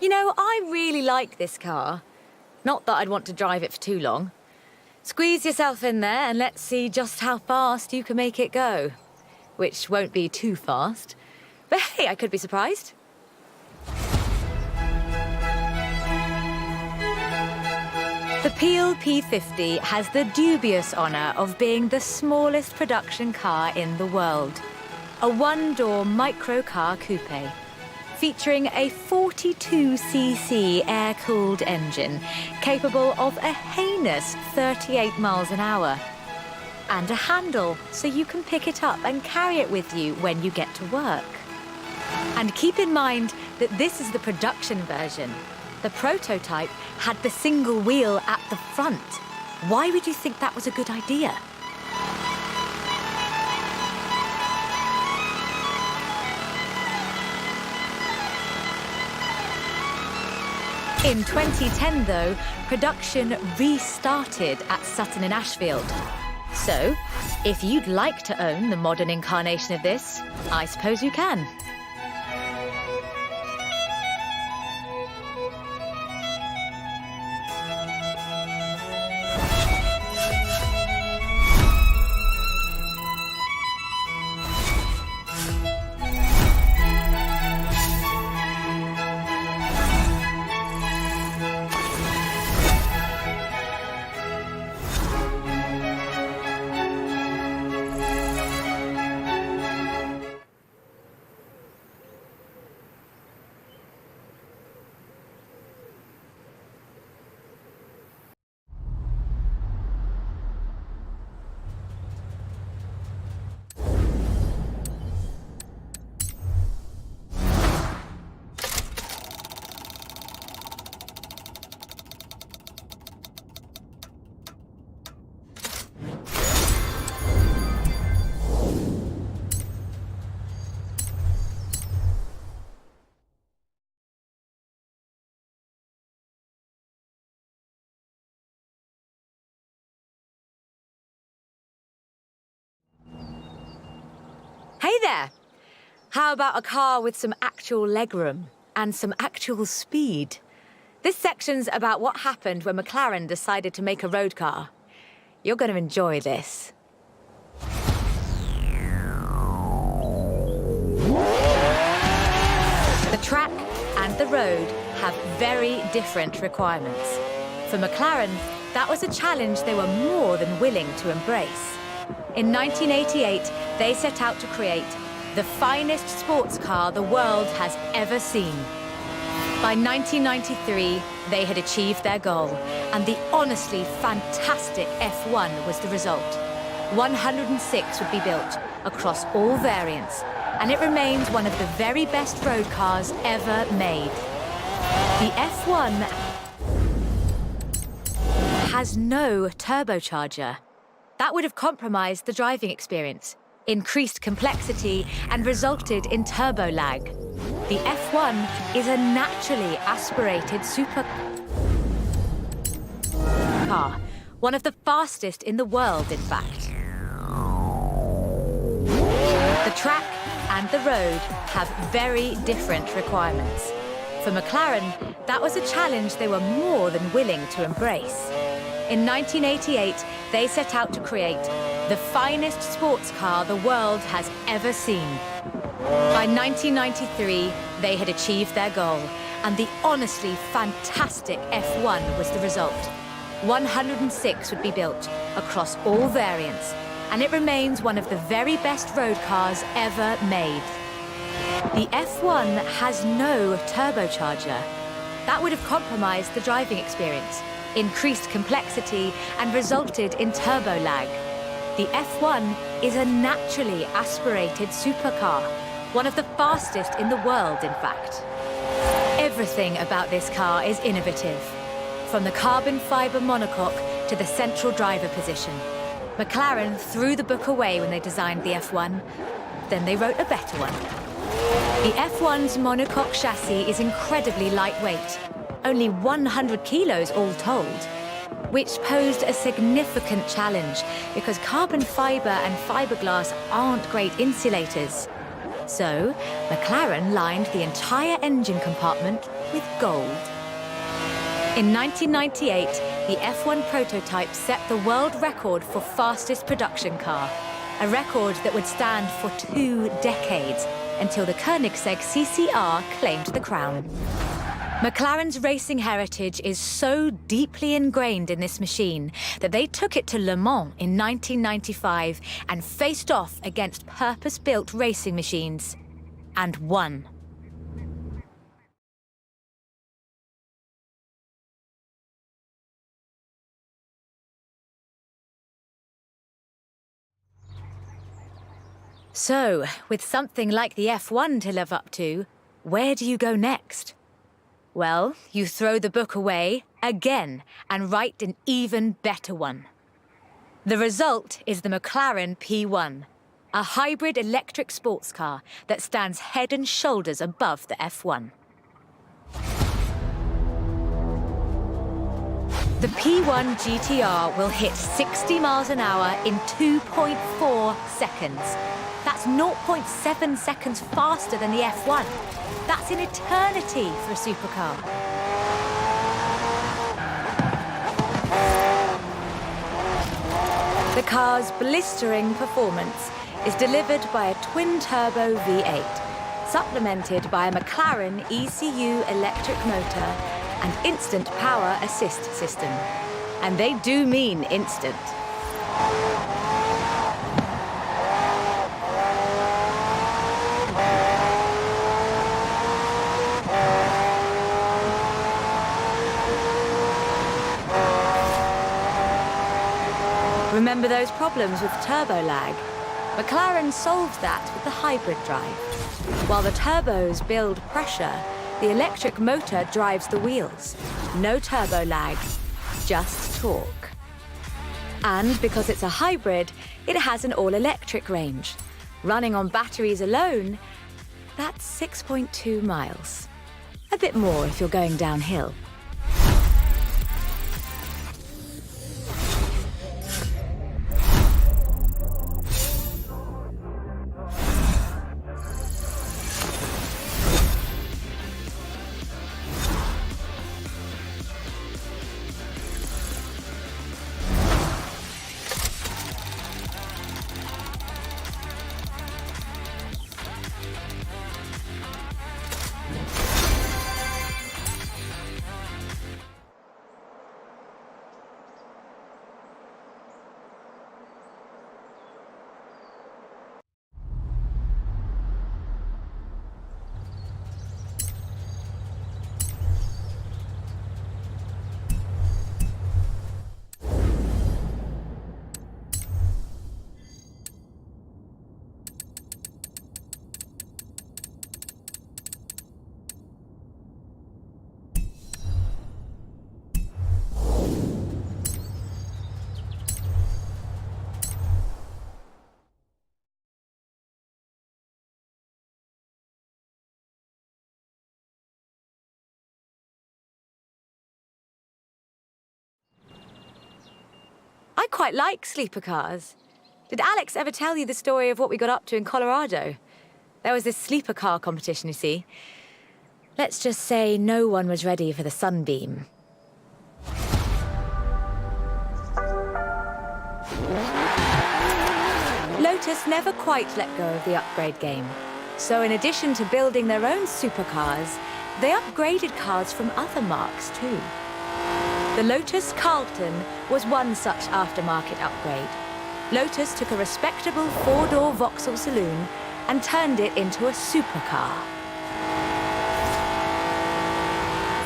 You know, I really like this car. Not that I'd want to drive it for too long. Squeeze yourself in there and let's see just how fast you can make it go. Which won't be too fast. But hey, I could be surprised. The Peel P50 has the dubious honour of being the smallest production car in the world. A one-door microcar coupe, featuring a 42cc air-cooled engine capable of a heinous 38 miles an hour. And a handle so you can pick it up and carry it with you when you get to work. And keep in mind that this is the production version. The prototype had the single wheel at the front. Why would you think that was a good idea? In 2010, though, production restarted at Sutton-in-Ashfield. So, if you'd like to own the modern incarnation of this, I suppose you can. Hey there! How about a car with some actual legroom and some actual speed? This section's about what happened when McLaren decided to make a road car. You're going to enjoy this. The track and the road have very different requirements. For McLaren, that was a challenge they were more than willing to embrace. In 1988, they set out to create the finest sports car the world has ever seen. By 1993, they had achieved their goal, and the honestly fantastic F1 was the result. 106 would be built across all variants, and it remains one of the very best road cars ever made. The F1 has no turbocharger. That would have compromised the driving experience, increased complexity, and resulted in turbo lag. The F1 is a naturally aspirated supercar, one of the fastest in the world, in fact. The track and the road have very different requirements. For McLaren, that was a challenge they were more than willing to embrace. In 1988, they set out to create the finest sports car the world has ever seen. By 1993, they had achieved their goal, and the honestly fantastic F1 was the result. 106 would be built across all variants, and it remains one of the very best road cars ever made. The F1 has no turbocharger. That would have compromised the driving experience, increased complexity, and resulted in turbo lag. The F1 is a naturally aspirated supercar, one of the fastest in the world, in fact. Everything about this car is innovative, from the carbon fiber monocoque to the central driver position. McLaren threw the book away when they designed the F1, then they wrote a better one. The F1's monocoque chassis is incredibly lightweight, only 100 kilos all told, which posed a significant challenge because carbon fiber and fiberglass aren't great insulators. So, McLaren lined the entire engine compartment with gold. In 1998, the F1 prototype set the world record for fastest production car, a record that would stand for 2 decades until the Koenigsegg CCR claimed the crown. McLaren's racing heritage is so deeply ingrained in this machine that they took it to Le Mans in 1995 and faced off against purpose-built racing machines, and won. So, with something like the F1 to live up to, where do you go next? Well, you throw the book away again and write an even better one. The result is the McLaren P1, a hybrid electric sports car that stands head and shoulders above the F1. The P1 GTR will hit 60 miles an hour in 2.4 seconds. That's 0.7 seconds faster than the F1. That's an eternity for a supercar. The car's blistering performance is delivered by a twin-turbo V8, supplemented by a McLaren ECU electric motor and instant power assist system. And they do mean instant. Remember those problems with turbo lag? McLaren solved that with the hybrid drive. While the turbos build pressure, the electric motor drives the wheels. No turbo lag, just torque. And because it's a hybrid, it has an all-electric range. Running on batteries alone, that's 6.2 miles. A bit more if you're going downhill. I quite like sleeper cars. Did Alex ever tell you the story of what we got up to in Colorado? There was this sleeper car competition, you see. Let's just say no one was ready for the sunbeam. Lotus never quite let go of the upgrade game. So in addition to building their own supercars, they upgraded cars from other marques too. The Lotus Carlton was one such aftermarket upgrade. Lotus took a respectable 4-door Vauxhall saloon and turned it into a supercar.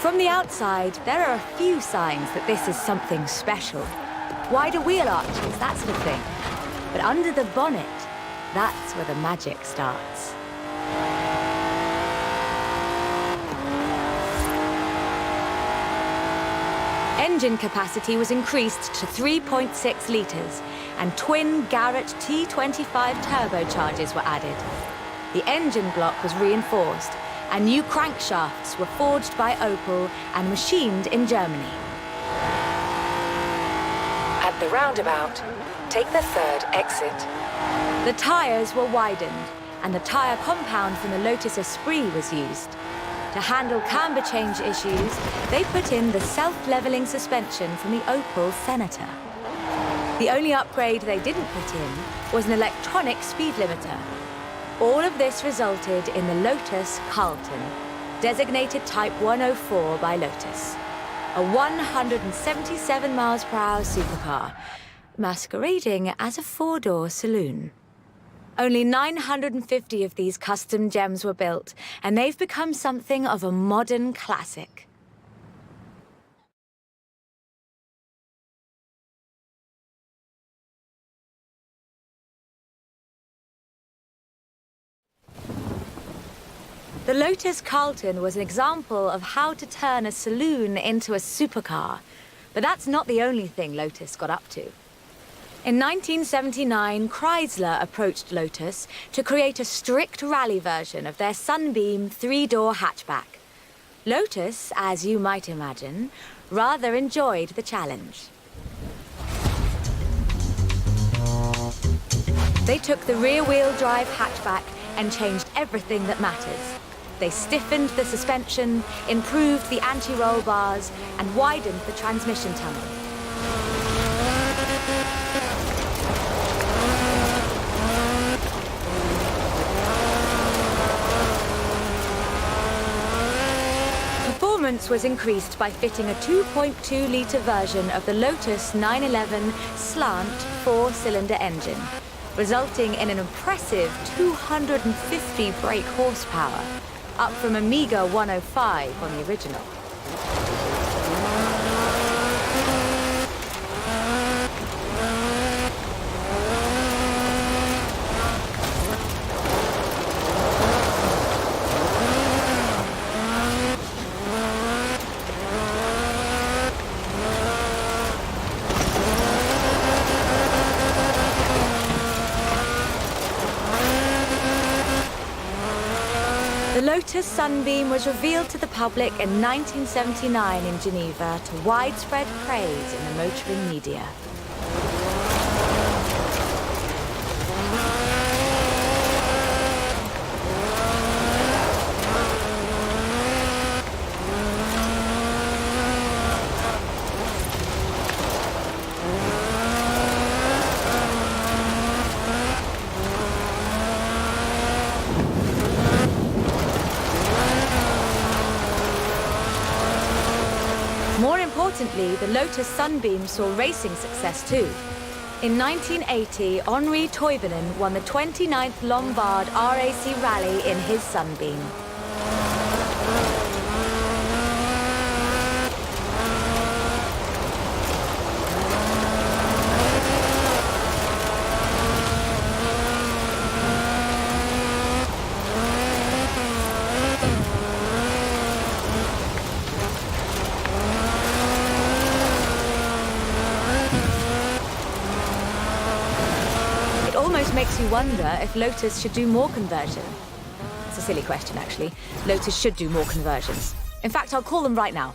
From the outside, there are a few signs that this is something special. Wider wheel arches, that sort of thing. But under the bonnet, that's where the magic starts. Engine capacity was increased to 3.6 litres, and twin Garrett T25 turbochargers were added. The engine block was reinforced, and new crankshafts were forged by Opel and machined in Germany. At the roundabout, take the third exit. The tyres were widened, and the tyre compound from the Lotus Esprit was used. To handle camber change issues, they put in the self-leveling suspension from the Opel Senator. The only upgrade they didn't put in was an electronic speed limiter. All of this resulted in the Lotus Carlton, designated Type 104 by Lotus. A 177 miles per hour supercar, masquerading as a four-door saloon. Only 950 of these custom gems were built, and they've become something of a modern classic. The Lotus Carlton was an example of how to turn a saloon into a supercar. But that's not the only thing Lotus got up to. In 1979, Chrysler approached Lotus to create a strict rally version of their Sunbeam three-door hatchback. Lotus, as you might imagine, rather enjoyed the challenge. They took the rear-wheel drive hatchback and changed everything that matters. They stiffened the suspension, improved the anti-roll bars, and widened the transmission tunnel. Performance was increased by fitting a 2.2-litre version of the Lotus 911 slant four-cylinder engine, resulting in an impressive 250 brake horsepower, up from a meager 105 on the original. The Lotus Sunbeam was revealed to the public in 1979 in Geneva to widespread praise in the motoring media. More importantly, the Lotus Sunbeam saw racing success too. In 1980, Henri Toivonen won the 29th Lombard RAC Rally in his Sunbeam. Almost makes you wonder if Lotus should do more conversion. It's a silly question, actually. Lotus should do more conversions. In fact, I'll call them right now.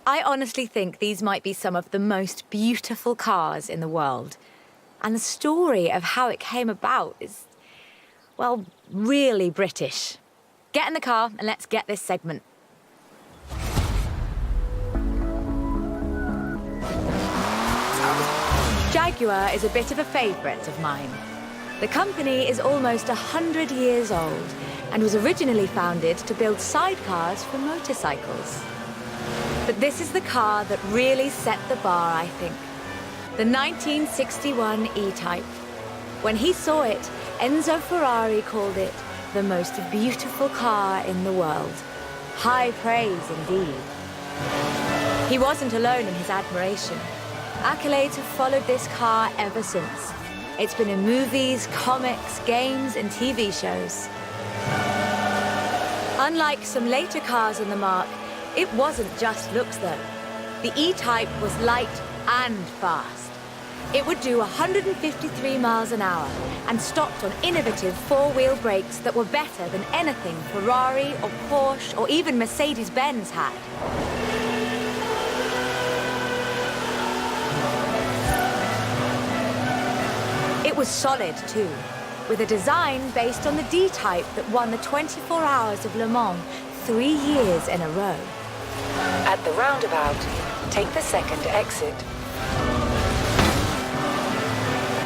I honestly think these might be some of the most beautiful cars in the world. And the story of how it came about is, well, really British. Get in the car and let's get this segment. Jaguar is a bit of a favourite of mine. The company is almost 100 years old and was originally founded to build sidecars for motorcycles. But this is the car that really set the bar, I think. The 1961 E-Type. When he saw it, Enzo Ferrari called it the most beautiful car in the world. High praise indeed. He wasn't alone in his admiration. Accolades have followed this car ever since. It's been in movies, comics, games, and TV shows. Unlike some later cars on the mark, it wasn't just looks though. The E-Type was light and fast. It would do 153 miles an hour and stopped on innovative four-wheel brakes that were better than anything Ferrari or Porsche or even Mercedes-Benz had. It was solid too, with a design based on the D-Type that won the 24 Hours of Le Mans 3 years in a row. At the roundabout, take the second exit.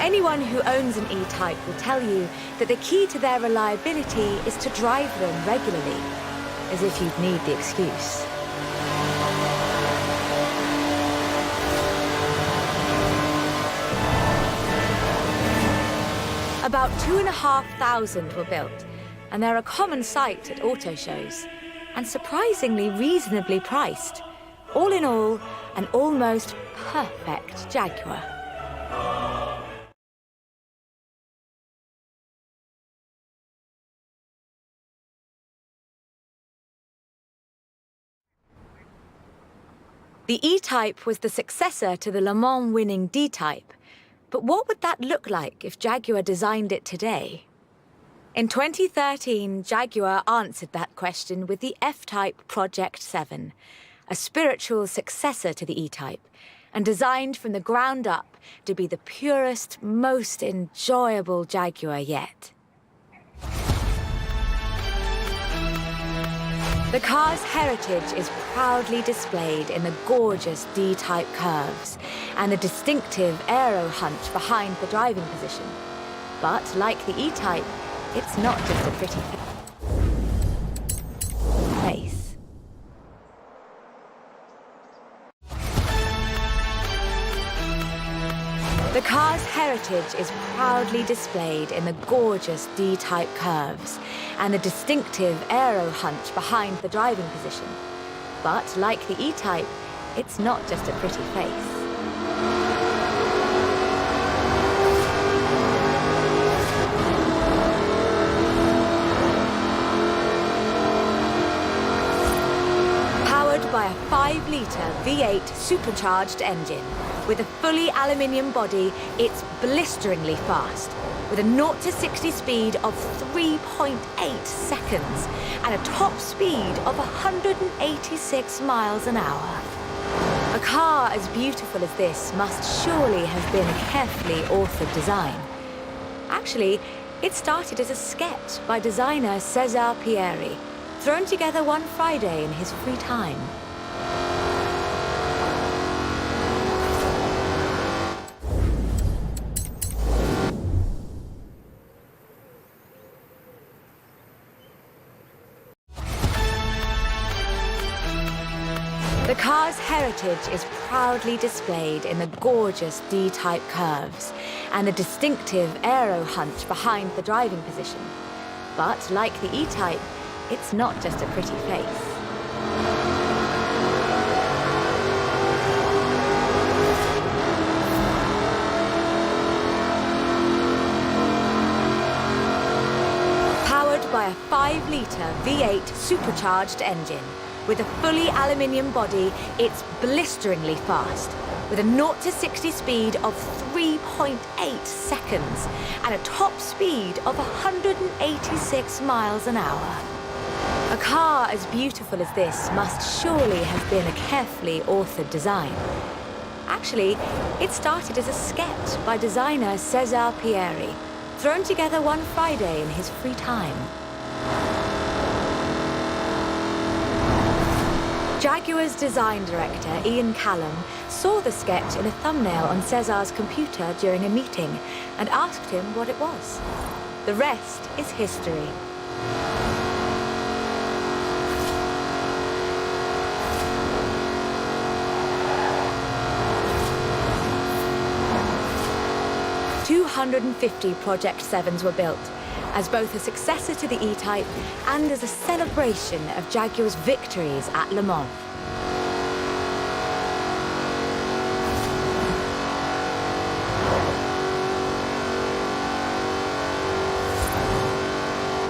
Anyone who owns an E-Type will tell you that the key to their reliability is to drive them regularly, as if you'd need the excuse. About 2,500 were built, and they're a common sight at auto shows, and surprisingly reasonably priced. All in all, an almost perfect Jaguar. The E-Type was the successor to the Le Mans winning D-Type. But what would that look like if Jaguar designed it today? In 2013, Jaguar answered that question with the F-Type Project 7, a spiritual successor to the E-Type, and designed from the ground up to be the purest, most enjoyable Jaguar yet. The car's heritage is proudly displayed in the gorgeous D-Type curves and the distinctive aero hunch behind the driving position. But like the E-Type, it's not just a pretty face. The car's heritage is proudly displayed in the gorgeous D-Type curves and the distinctive aero hunch behind the driving position. But like the E-Type, it's not just a pretty face. Powered by a 5-litre V8 supercharged engine, with a fully aluminium body, it's blisteringly fast, with a 0 to 60 speed of 3.8 seconds and a top speed of 186 miles an hour. A car as beautiful as this must surely have been a carefully authored design. Actually, it started as a sketch by designer César Pierri, thrown together one Friday in his free time. The car's heritage is proudly displayed in the gorgeous D-Type curves and the distinctive aero hunch behind the driving position. But like the E-Type, it's not just a pretty face. Powered by a 5-litre V8 supercharged engine, with a fully aluminium body, it's blisteringly fast, with a 0 to 60 speed of 3.8 seconds and a top speed of 186 miles an hour. A car as beautiful as this must surely have been a carefully authored design. Actually, it started as a sketch by designer César Pierri, thrown together one Friday in his free time. Jaguar's design director, Ian Callum, saw the sketch in a thumbnail on César's computer during a meeting and asked him what it was. The rest is history. 250 Project 7s were built, as both a successor to the E-Type and as a celebration of Jaguar's victories at Le Mans.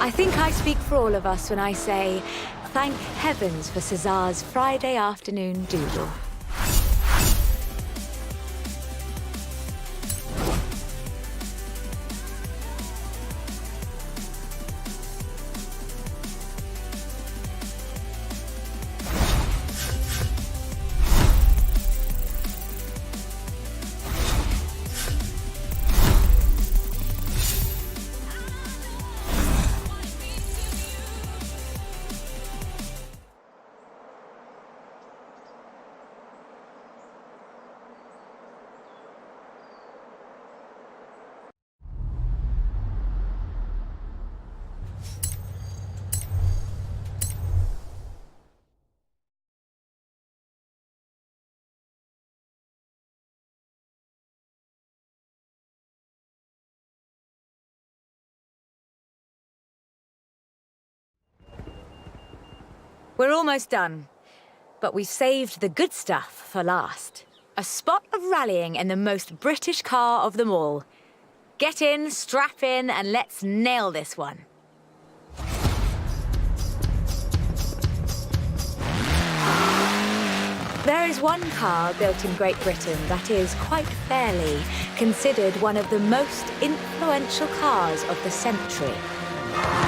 I think I speak for all of us when I say, thank heavens for César's Friday afternoon doodle. We're almost done, but we've saved the good stuff for last. A spot of rallying in the most British car of them all. Get in, strap in, and let's nail this one. There is one car built in Great Britain that is, quite fairly, considered one of the most influential cars of the century.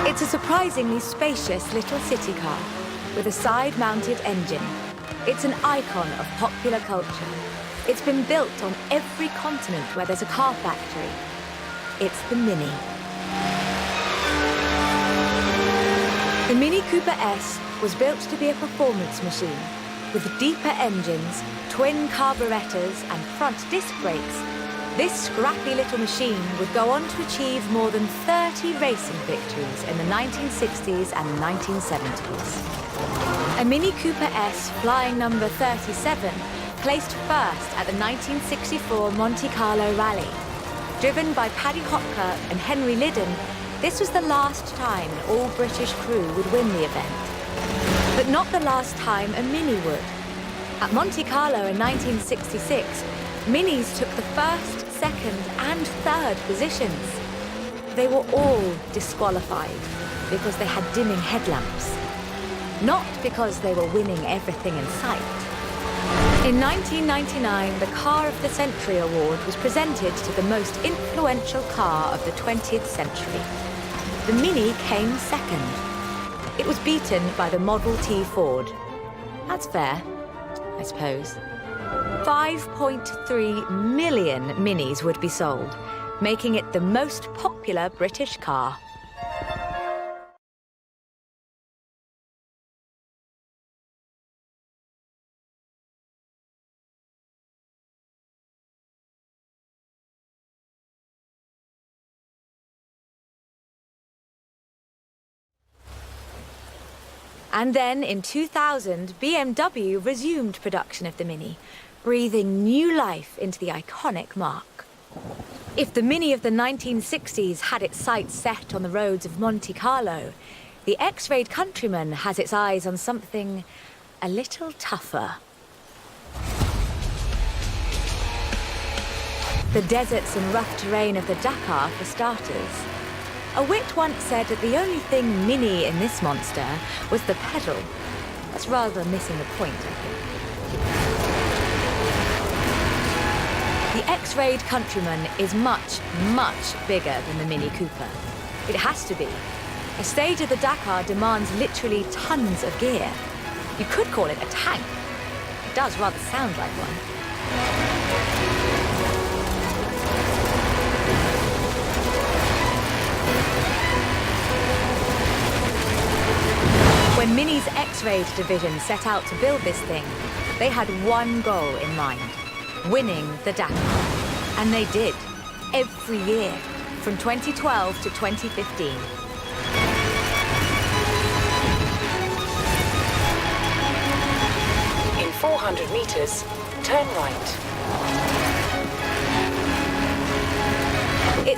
It's a surprisingly spacious little city car, with a side-mounted engine. It's an icon of popular culture. It's been built on every continent where there's a car factory. It's the Mini. The Mini Cooper S was built to be a performance machine, with deeper engines, twin carburetors, and front disc brakes. This scrappy little machine would go on to achieve more than 30 racing victories in the 1960s and 1970s. A Mini Cooper S flying number 37 placed first at the 1964 Monte Carlo Rally. Driven by Paddy Hopker and Henry Liddon, this was the last time an all-British crew would win the event. But not the last time a Mini would. At Monte Carlo in 1966, Minis took the first, second and third positions. They were all disqualified because they had dimming headlamps. Not because they were winning everything in sight. In 1999, the Car of the Century Award was presented to the most influential car of the 20th century. The Mini came second. It was beaten by the Model T Ford. That's fair, I suppose. 5.3 million Minis would be sold, making it the most popular British car. And then, in 2000, BMW resumed production of the Mini, breathing new life into the iconic marque. If the Mini of the 1960s had its sights set on the roads of Monte Carlo, the X-Rayed Countryman has its eyes on something a little tougher. The deserts and rough terrain of the Dakar, for starters. A wit once said that the only thing Mini in this monster was the pedal. That's rather missing the point, I think. The X-Rayed Countryman is much, much bigger than the Mini Cooper. It has to be. A stage of the Dakar demands literally tons of gear. You could call it a tank. It does rather sound like one. When Mini's X-Rayed division set out to build this thing, they had one goal in mind: winning the Dakar. And they did, every year, from 2012 to 2015. In 400 meters, turn right.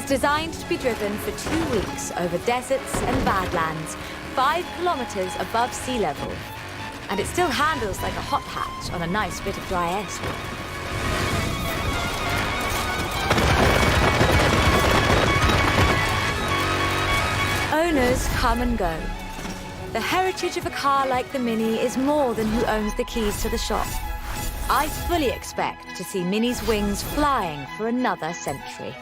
It's designed to be driven for 2 weeks over deserts and badlands, 5 kilometers above sea level. And it still handles like a hot hatch on a nice bit of dry airstrip. Owners come and go. The heritage of a car like the Mini is more than who owns the keys to the shop. I fully expect to see Mini's wings flying for another century.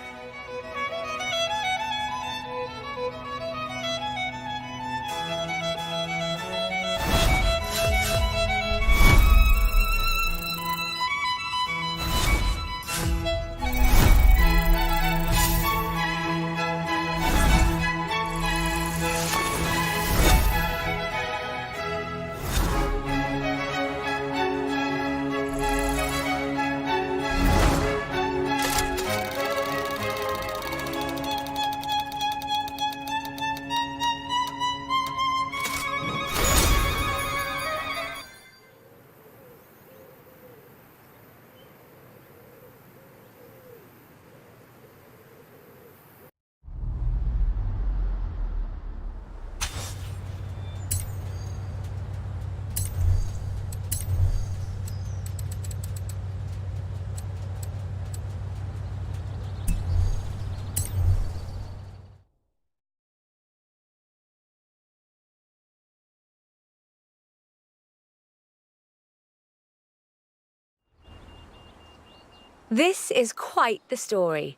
This is quite the story.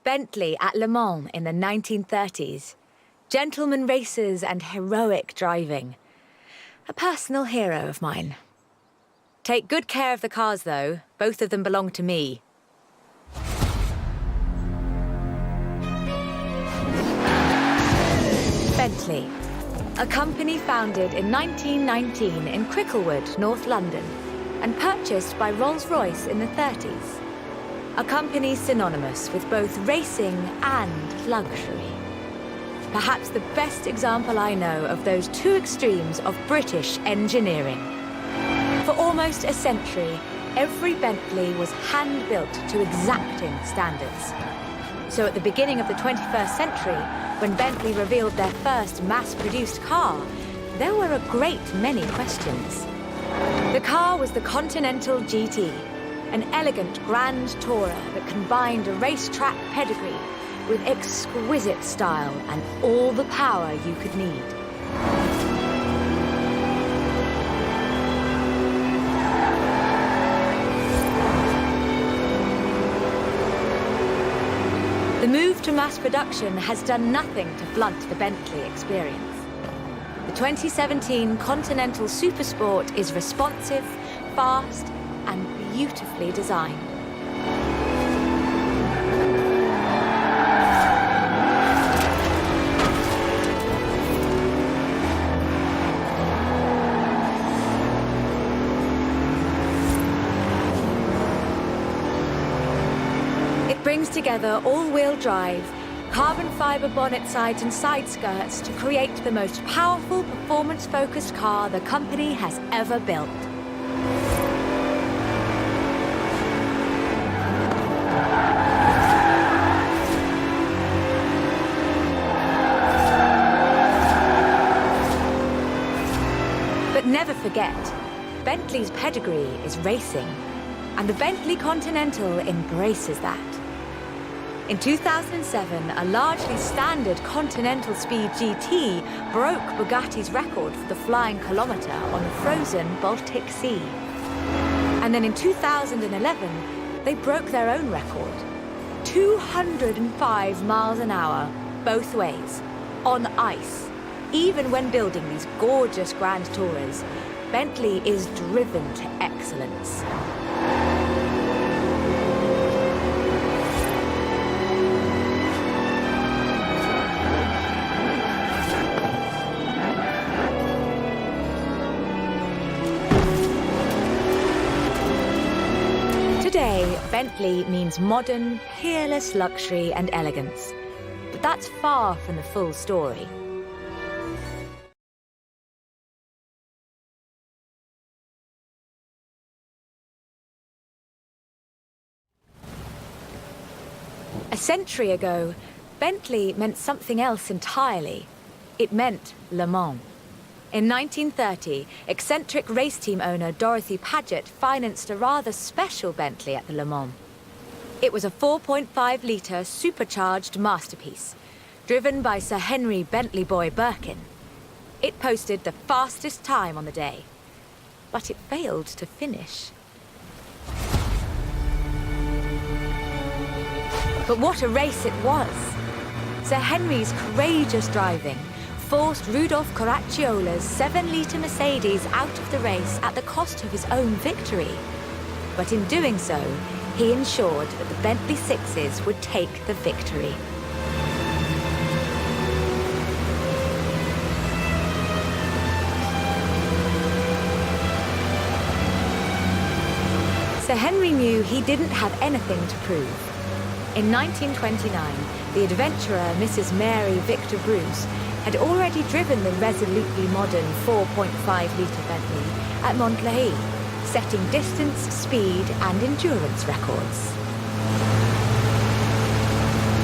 Bentley at Le Mans in the 1930s. Gentleman racers and heroic driving. A personal hero of mine. Take good care of the cars, though. Both of them belong to me. Bentley. A company founded in 1919 in Cricklewood, North London, and purchased by Rolls-Royce in the 30s. A company synonymous with both racing and luxury. Perhaps the best example I know of those two extremes of British engineering. For almost a century, every Bentley was hand-built to exacting standards. So at the beginning of the 21st century, when Bentley revealed their first mass-produced car, there were a great many questions. The car was the Continental GT, an elegant grand tourer that combined a racetrack pedigree with exquisite style and all the power you could need. The move to mass production has done nothing to blunt the Bentley experience. The 2017 Continental Supersport is responsive, fast, and beautifully designed. It brings together all-wheel drive, carbon fiber bonnet sides and side skirts to create the most powerful performance-focused car the company has ever built. But never forget, Bentley's pedigree is racing, and the Bentley Continental embraces that. In 2007, a largely standard Continental Speed GT broke Bugatti's record for the flying kilometre on the frozen Baltic Sea. And then in 2011, they broke their own record. 205 miles an hour, both ways, on ice. Even when building these gorgeous Grand Tourers, Bentley is driven to excellence. Today, Bentley means modern, peerless luxury and elegance. But that's far from the full story. A century ago, Bentley meant something else entirely. It meant Le Mans. In 1930, eccentric race team owner Dorothy Paget financed a rather special Bentley at the Le Mans. It was a 4.5-litre supercharged masterpiece, driven by Sir Henry Bentley Boy Birkin. It posted the fastest time on the day, but it failed to finish. But what a race it was! Sir Henry's courageous driving forced Rudolf Caracciolla's 7-litre Mercedes out of the race at the cost of his own victory. But in doing so, he ensured that the Bentley Sixes would take the victory. Sir Henry knew he didn't have anything to prove. In 1929, the adventurer Mrs. Mary Victor Bruce had already driven the resolutely modern 4.5-litre Bentley at Montlhéry, setting distance, speed and endurance records.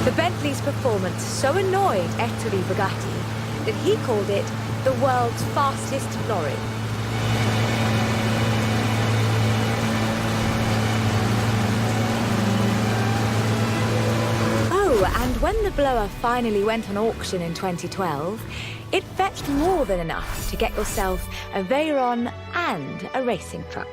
The Bentley's performance so annoyed Ettore Bugatti that he called it the world's fastest lorry. And when the blower finally went on auction in 2012, it fetched more than enough to get yourself a Veyron and a racing truck.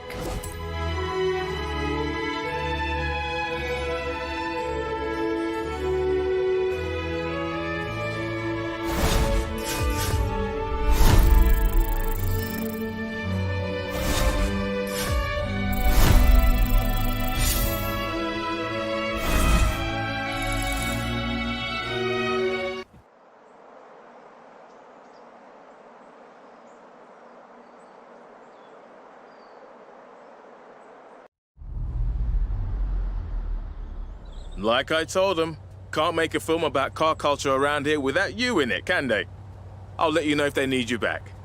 Like I told them, can't make a film about car culture around here without you in it, can they? I'll let you know if they need you back.